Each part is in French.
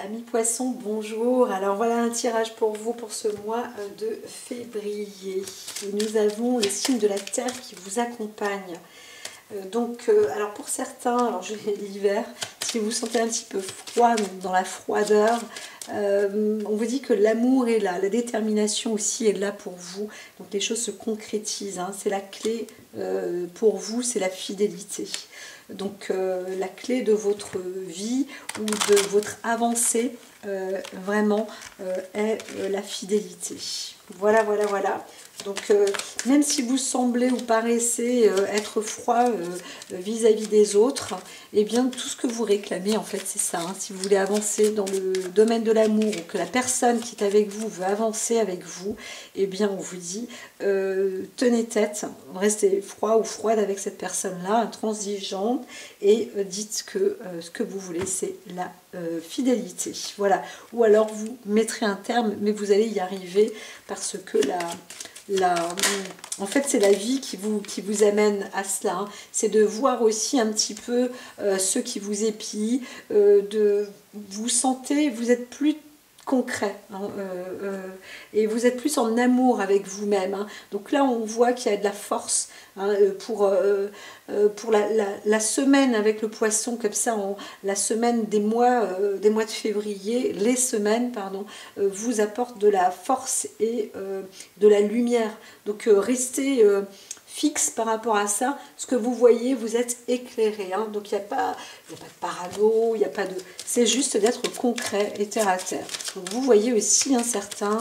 Amis poissons, bonjour. Alors voilà un tirage pour vous pour ce mois de février. Et nous avons les signes de la Terre qui vous accompagnent. Alors pour certains, alors je l'hiver, si vous vous sentez un petit peu froid, donc dans la froideur, on vous dit que l'amour est là, la détermination aussi est là pour vous. Donc les choses se concrétisent, hein. C'est la clé pour vous, c'est la fidélité. Donc la clé de votre vie ou de votre avancée vraiment est la fidélité. Voilà, voilà, voilà. Donc même si vous semblez ou paraissez être froid vis-à-vis des autres, eh bien tout ce que vous réclamez en fait c'est ça, hein. Si vous voulez avancer dans le domaine de l'amour ou que la personne qui est avec vous veut avancer avec vous, eh bien on vous dit tenez tête, restez froid ou froide avec cette personne-là, intransigeante, et dites que ce que vous voulez c'est la fidélité. Voilà. Ou alors vous mettrez un terme, mais vous allez y arriver parce que en fait c'est la vie qui vous amène à cela, hein. C'est de voir aussi un petit peu ceux qui vous épient, vous sentez, vous êtes plus concret, hein, et vous êtes plus en amour avec vous-même, hein. Donc là on voit qu'il y a de la force, hein, pour la semaine avec le poisson comme ça, la semaine des mois de février, les semaines pardon, vous apportent de la force et de la lumière. Donc restez fixe par rapport à ça. Ce que vous voyez, vous êtes éclairé, hein. Donc il n'y a pas de parano, il n'y a pas de... C'est juste d'être concret et terre à terre. Donc vous voyez aussi un certain...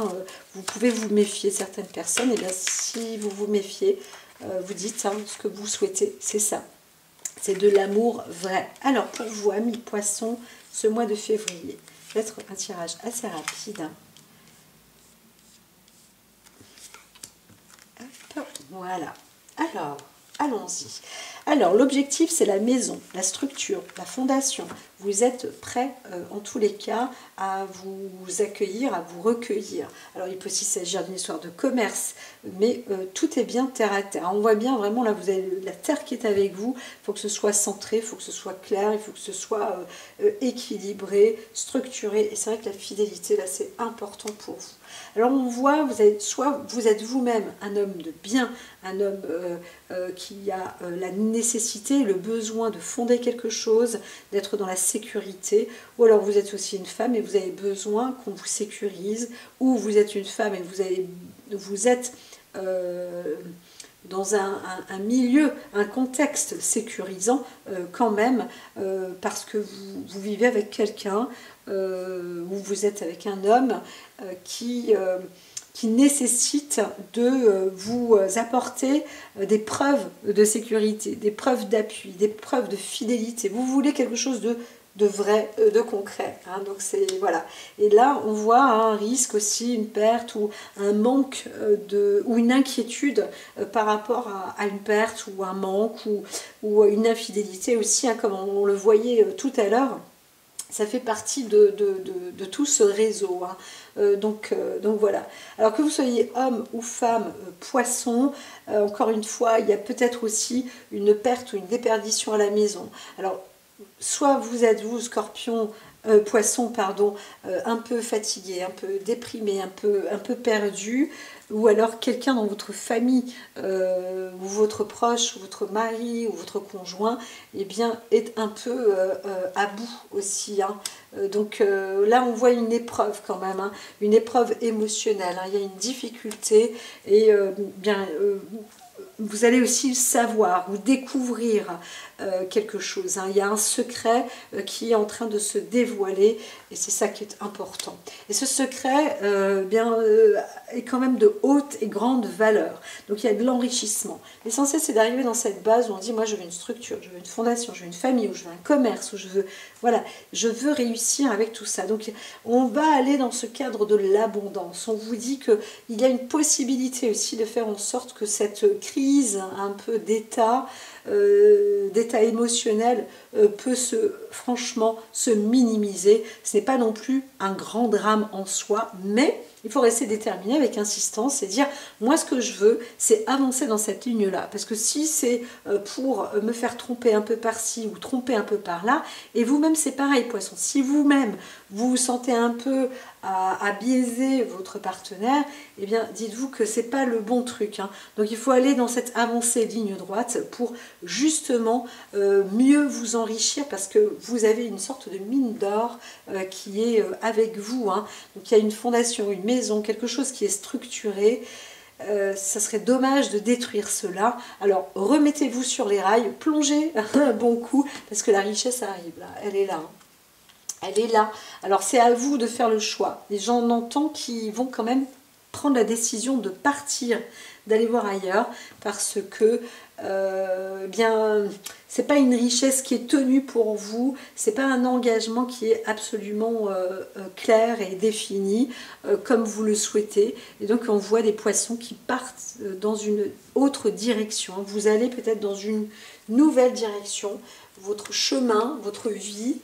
vous pouvez vous méfier, certaines personnes, et bien si vous vous méfiez, vous dites, hein, ce que vous souhaitez, c'est ça. C'est de l'amour vrai. Alors pour vous, amis poissons, ce mois de février, ça va être un tirage assez rapide, hein. Hop, voilà. Alors, allons-y. Alors, l'objectif, c'est la maison, la structure, la fondation. Vous êtes prêt, en tous les cas, à vous accueillir, à vous recueillir. Alors, il peut aussi s'agir d'une histoire de commerce, mais tout est bien terre à terre. On voit bien, vraiment, là, vous avez la terre qui est avec vous. Il faut que ce soit centré, il faut que ce soit clair, il faut que ce soit équilibré, structuré. Et c'est vrai que la fidélité, là, c'est important pour vous. Alors, on voit, soit vous êtes vous-même un homme de bien, un homme qui a la nécessité, le besoin de fonder quelque chose, d'être dans la sécurité, ou alors vous êtes aussi une femme et vous avez besoin qu'on vous sécurise, ou vous êtes une femme et vous êtes dans un milieu, un contexte sécurisant quand même, parce que vous vivez avec quelqu'un, ou vous êtes avec un homme qui nécessite de vous apporter des preuves de sécurité, des preuves d'appui, des preuves de fidélité. Vous voulez quelque chose de vrai, de concret, hein. Donc c'est voilà. Et là on voit un risque aussi, une perte ou un manque ou une inquiétude par rapport à une perte ou un manque ou une infidélité aussi, hein, comme on le voyait tout à l'heure. Ça fait partie de tout ce réseau, hein. Donc voilà. Alors que vous soyez homme ou femme, poisson, encore une fois, il y a peut-être aussi une perte ou une déperdition à la maison. Alors, soit vous êtes, vous, scorpion, poisson, pardon, un peu fatigué, un peu déprimé, un peu perdu, ou alors quelqu'un dans votre famille, ou votre proche, ou votre mari, ou votre conjoint, eh bien, est un peu à bout aussi, hein. Là, on voit une épreuve quand même, hein, une épreuve émotionnelle, hein. Il y a une difficulté et vous allez aussi savoir ou découvrir quelque chose, hein. Il y a un secret qui est en train de se dévoiler et c'est ça qui est important. Et ce secret est quand même de haute et grande valeur. Donc il y a de l'enrichissement. L'essentiel c'est d'arriver dans cette base où on dit moi je veux une structure, je veux une fondation, je veux une famille, ou je veux un commerce, ou je veux réussir avec tout ça. Donc on va aller dans ce cadre de l'abondance. On vous dit qu'il y a une possibilité aussi de faire en sorte que cette crise un peu d'état d'état émotionnel peut franchement se minimiser. Ce n'est pas non plus un grand drame en soi, mais il faut rester déterminé avec insistance et dire, moi ce que je veux, c'est avancer dans cette ligne-là. Parce que si c'est pour me faire tromper un peu par-ci ou tromper un peu par-là, et vous-même c'est pareil, poisson, si vous-même vous vous sentez un peu à biaiser votre partenaire, eh bien dites-vous que c'est pas le bon truc. Hein. Donc il faut aller dans cette avancée ligne droite pour justement mieux vous enrichir, parce que vous avez une sorte de mine d'or qui est avec vous. Hein. Donc il y a une fondation, une maison, quelque chose qui est structuré. Ça serait dommage de détruire cela. Alors remettez-vous sur les rails, plongez un bon coup, parce que la richesse arrive là, elle est là. Hein. Elle est là. Alors c'est à vous de faire le choix. Les gens entendent qui vont quand même prendre la décision de partir, d'aller voir ailleurs, parce que bien, c'est pas une richesse qui est tenue pour vous, c'est pas un engagement qui est absolument clair et défini comme vous le souhaitez. Et donc on voit des poissons qui partent dans une autre direction. Vous allez peut-être dans une nouvelle direction, votre chemin, votre vie.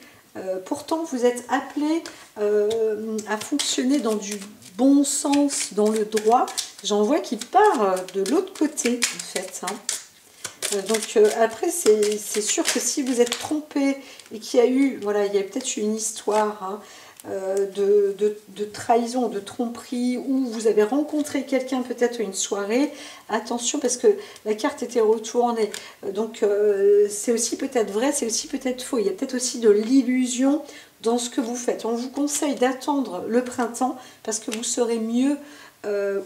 Pourtant, vous êtes appelé à fonctionner dans du bon sens, dans le droit. J'en vois qui part de l'autre côté, en fait. Hein. Donc, après, c'est sûr que si vous êtes trompé et qu'il y a eu, voilà, il y a peut-être eu une histoire hein, de trahison, de tromperie, ou vous avez rencontré quelqu'un peut-être à une soirée, attention parce que la carte était retournée, donc c'est aussi peut-être vrai, c'est aussi peut-être faux, il y a peut-être aussi de l'illusion dans ce que vous faites. On vous conseille d'attendre le printemps parce que vous serez mieux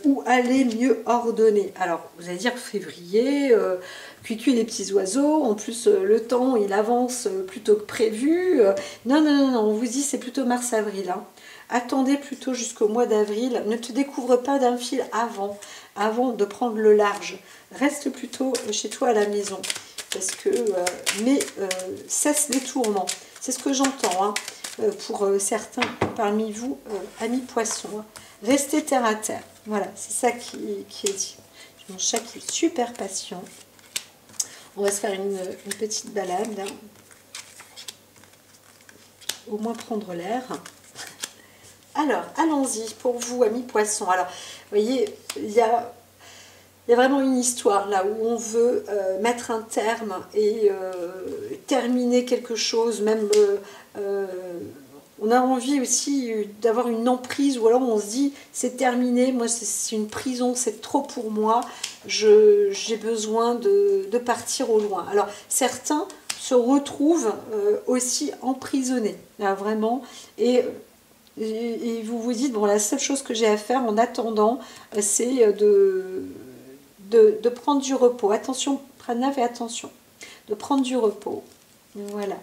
où aller mieux ordonner. Alors vous allez dire février, cuicui les petits oiseaux, en plus le temps il avance plutôt que prévu. Non, non, non, non, on vous dit c'est plutôt mars-avril. Hein. Attendez plutôt jusqu'au mois d'avril, ne te découvre pas d'un fil avant de prendre le large. Reste plutôt chez toi à la maison, parce que, cesse les tourments. C'est ce que j'entends hein, pour certains parmi vous, amis poissons. Hein. Restez terre à terre. Voilà, c'est ça qui est dit. Mon chat qui est super patient. On va se faire une petite balade. Là. Au moins prendre l'air. Alors, allons-y pour vous, amis poissons. Alors, vous voyez, il y a vraiment une histoire là où on veut mettre un terme et terminer quelque chose, même... on a envie aussi d'avoir une emprise, ou alors on se dit c'est terminé, moi c'est une prison, c'est trop pour moi, j'ai besoin de partir au loin. Alors certains se retrouvent aussi emprisonnés, là, vraiment, et vous vous dites, bon, la seule chose que j'ai à faire en attendant, c'est de prendre du repos. Attention, prana, fais attention, de prendre du repos. Voilà.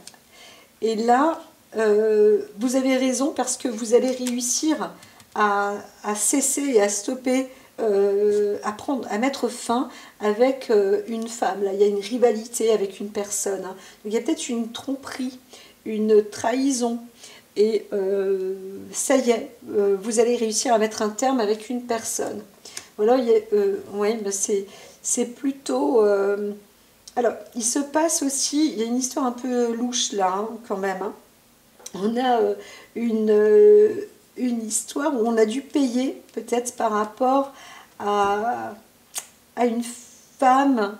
Et là, vous avez raison parce que vous allez réussir à cesser et à stopper, à mettre fin avec une femme. Là, il y a une rivalité avec une personne. Hein. Il y a peut-être une tromperie, une trahison. Et ça y est, vous allez réussir à mettre un terme avec une personne. Voilà, ouais, ben c'est plutôt... alors, il se passe aussi, il y a une histoire un peu louche là, hein, quand même. Hein. On a une histoire où on a dû payer, peut-être par rapport à une femme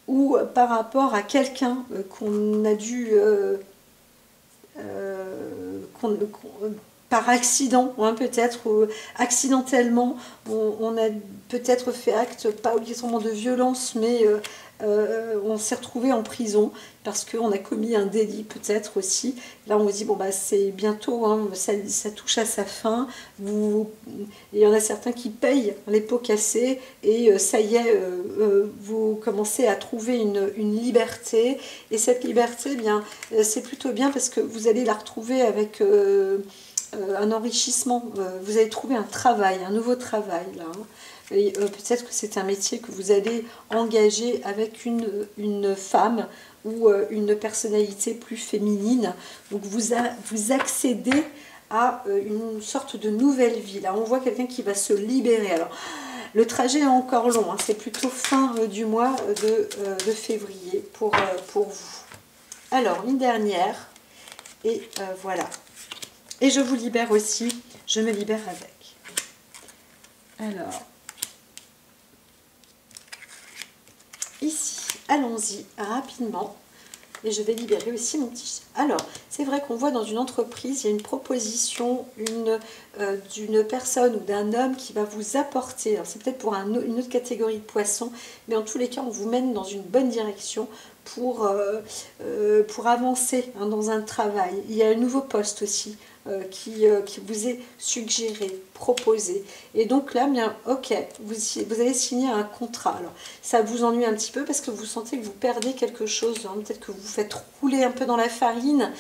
ou par rapport à quelqu'un qu'on a dû... par accident, hein, peut-être, ou accidentellement, on a peut-être fait acte, pas obligatoirement de violence, mais on s'est retrouvé en prison parce qu'on a commis un délit, peut-être aussi. Là, on se dit, bon, bah, c'est bientôt, hein, ça touche à sa fin. Il y en a certains qui payent les pots cassés et ça y est, vous commencez à trouver une liberté. Et cette liberté, eh bien, c'est plutôt bien parce que vous allez la retrouver avec... un enrichissement, vous allez trouver un travail, un nouveau travail là. Hein. Peut-être que c'est un métier que vous allez engager avec une femme ou une personnalité plus féminine. Donc vous accédez à une sorte de nouvelle vie. Là, on voit quelqu'un qui va se libérer. Alors, Le trajet est encore long, hein, c'est plutôt fin du mois de février pour vous. Alors, une dernière, et voilà. Et je vous libère aussi, je me libère avec. Alors, ici, allons-y rapidement. Et je vais libérer aussi mon petit chat. Alors, c'est vrai qu'on voit dans une entreprise, il y a une proposition d'une personne ou d'un homme qui va vous apporter. Alors, c'est peut-être pour une autre catégorie de poissons, mais en tous les cas, on vous mène dans une bonne direction pour avancer hein, dans un travail. Il y a un nouveau poste aussi qui vous est suggéré, proposé. Et donc là, bien, ok, vous allez signer un contrat. Alors, ça vous ennuie un petit peu parce que vous sentez que vous perdez quelque chose. Hein, peut-être que vous vous faites rouler un peu dans la farine.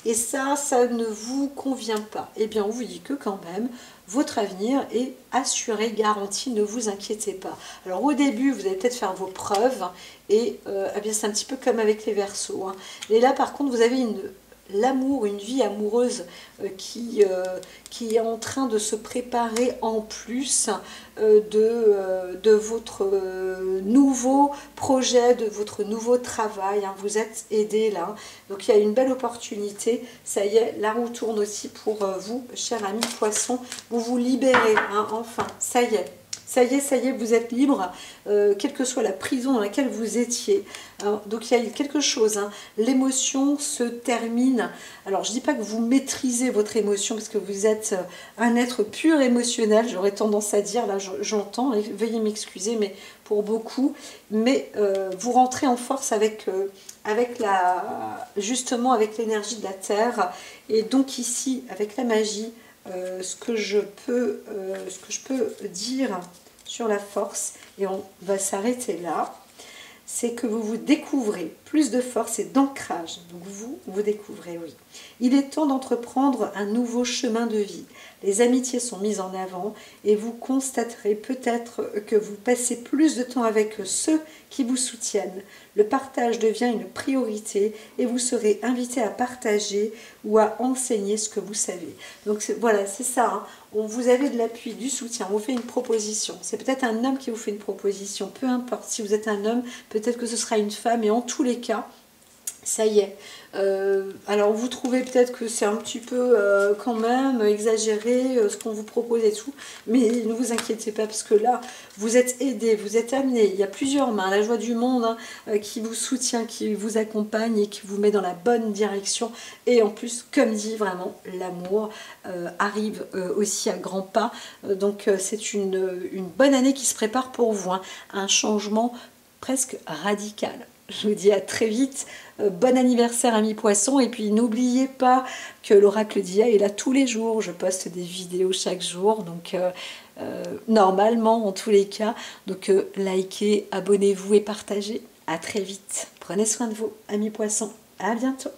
Et ça ne vous convient pas. Eh bien, on vous dit que quand même, votre avenir est assuré, garanti, ne vous inquiétez pas. Alors au début, vous allez peut-être faire vos preuves, et eh bien c'est un petit peu comme avec les Verseaux. Hein. Et là, par contre, vous avez l'amour, une vie amoureuse qui est en train de se préparer en plus de votre nouveau projet, de votre nouveau travail. Hein. Vous êtes aidé là. Donc il y a une belle opportunité. Ça y est, la roue tourne aussi pour vous, cher ami poisson. Vous vous libérez, hein, enfin, ça y est. Ça y est, vous êtes libre, quelle que soit la prison dans laquelle vous étiez. Alors, donc il y a quelque chose, hein. L'émotion se termine. Alors je ne dis pas que vous maîtrisez votre émotion, parce que vous êtes un être pur émotionnel, j'aurais tendance à dire, là j'entends, et veuillez m'excuser, mais pour beaucoup, mais vous rentrez en force justement avec l'énergie de la Terre, et donc ici, avec la magie, ce que je peux dire sur la force, et on va s'arrêter là, c'est que vous vous découvrez plus de force et d'ancrage. Donc vous découvrez, oui. Il est temps d'entreprendre un nouveau chemin de vie. Les amitiés sont mises en avant et vous constaterez peut-être que vous passez plus de temps avec ceux qui vous soutiennent. Le partage devient une priorité et vous serez invité à partager ou à enseigner ce que vous savez. Donc voilà, c'est ça. Hein. Vous avez de l'appui, du soutien, on vous fait une proposition. C'est peut-être un homme qui vous fait une proposition, peu importe. Si vous êtes un homme, peut-être que ce sera une femme, et en tous les cas, ça y est. Alors vous trouvez peut-être que c'est un petit peu quand même exagéré ce qu'on vous propose et tout, mais ne vous inquiétez pas, parce que là vous êtes aidé, vous êtes amené, il y a plusieurs mains, la joie du monde hein, qui vous soutient, qui vous accompagne et qui vous met dans la bonne direction. Et en plus, comme dit vraiment, l'amour arrive aussi à grands pas, donc c'est une bonne année qui se prépare pour vous, hein, un changement presque radical. Je vous dis à très vite, bon anniversaire amis poissons, et puis n'oubliez pas que l'oracle d'IA est là tous les jours, je poste des vidéos chaque jour, donc normalement en tous les cas, donc likez, abonnez-vous et partagez. À très vite, prenez soin de vous amis poissons, à bientôt.